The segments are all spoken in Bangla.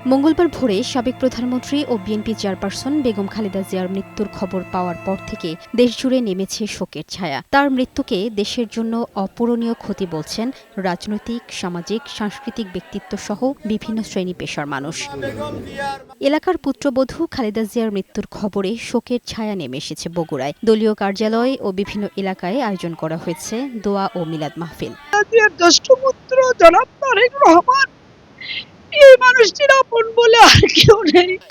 মঙ্গলবার ভোরে সাবেক প্রধানমন্ত্রী ও বিএনপি চেয়ারপারসন বেগম খালেদা জিয়ার মৃত্যুর খবর পাওয়ার পর থেকে দেশজুড়ে নেমেছে শোকের ছায়া। তার মৃত্যুকে দেশের জন্য অপূরণীয় ক্ষতি বলছেন রাজনৈতিক, সামাজিক, সাংস্কৃতিক ব্যক্তিত্বসহ বিভিন্ন শ্রেণী পেশার মানুষ। এলাকার পুত্রবধূ খালেদা জিয়ার মৃত্যুর খবরে শোকের ছায়া নেমে এসেছে বগুড়ায়। দলীয় কার্যালয় ও বিভিন্ন এলাকায় আয়োজন করা হয়েছে দোয়া ও মিলাদ মাহফিল।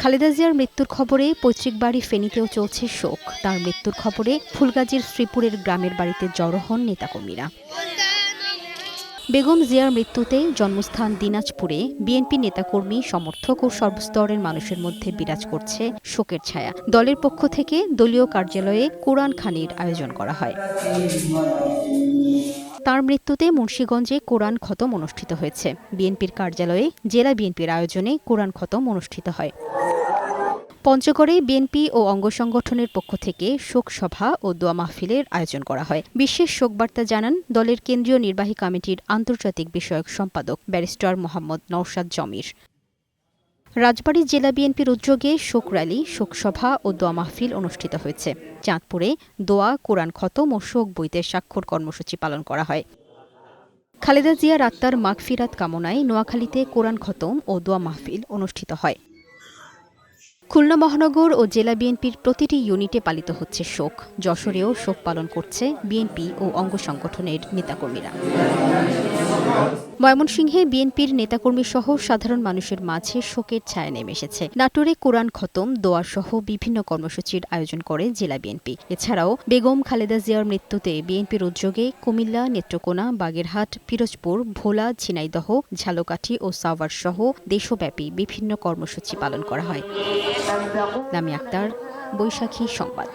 খালেদা জিয়ার মৃত্যুর খবরে পৈতৃক বাড়ি ফেনীতেও চলছে শোক। তার মৃত্যুর খবরে ফুলগাজীর শ্রীপুরের গ্রামের বাড়িতে জড়ো হন নেতাকর্মীরা। বেগম জিয়ার মৃত্যুতে জন্মস্থান দিনাজপুরে বিএনপি নেতাকর্মী, সমর্থক ও সর্বস্তরের মানুষের মধ্যে বিরাজ করছে শোকের ছায়া। দলের পক্ষ থেকে দলীয় কার্যালয়ে কোরআন খানির আয়োজন করা হয়। তার মৃত্যুতে মুন্সিগঞ্জে কোরআন খতম অনুষ্ঠিত হয়েছে। বিএনপির কার্যালয়ে জেলা বিএনপির আয়োজনে কোরআন খতম অনুষ্ঠিত হয়। পঞ্চগড়ে বিএনপি ও অঙ্গ সংগঠনের পক্ষ থেকে শোক সভা ও দোয়া মাহফিলের আয়োজন করা হয়। বিশেষ শোকবার্তা জানান দলের কেন্দ্রীয় নির্বাহী কমিটির আন্তর্জাতিক বিষয়ক সম্পাদক ব্যারিস্টার মোহাম্মদ নওশাদ জমির। রাজবাড়ী জেলা বিএনপির উদ্যোগে শোক র্যালি, শোকসভা ও দোয়া মাহফিল অনুষ্ঠিত হয়েছে। চাঁদপুরে দোয়া, কোরআন খতম ও শোক বইতে স্বাক্ষর কর্মসূচি পালন করা হয়। খালেদা জিয়ার আত্মার মাগফিরাত কামনায় নোয়াখালীতে কোরআন খতম ও দোয়া মাহফিল অনুষ্ঠিত হয়। খুলনা মহানগর ও জেলা বিএনপির প্রতিটি ইউনিটে পালিত হচ্ছে শোক। যশোরেও শোক পালন করছে বিএনপি ও অঙ্গ সংগঠনের নেতাকর্মীরা। ময়মনসিংহে বিএনপির নেতাকর্মীসহ সাধারণ মানুষের মাঝে শোকের ছায়া নেমে এসেছে। নাটোরে কোরআন খতম, দোয়া সহ বিভিন্ন কর্মসূচির আয়োজন করে জেলা বিএনপি। এছাড়াও বেগম খালেদা জিয়ার মৃত্যুতে বিএনপির উদ্যোগে কুমিল্লা, নেত্রকোনা, বাগেরহাট, পিরোজপুর, ভোলা, ঝিনাইদহ, ঝালকাঠি ও সাভার সহ দেশব্যাপী বিভিন্ন কর্মসূচি পালন করা হয়। লামিয়া আক্তার, বৈশাখী সংবাদ।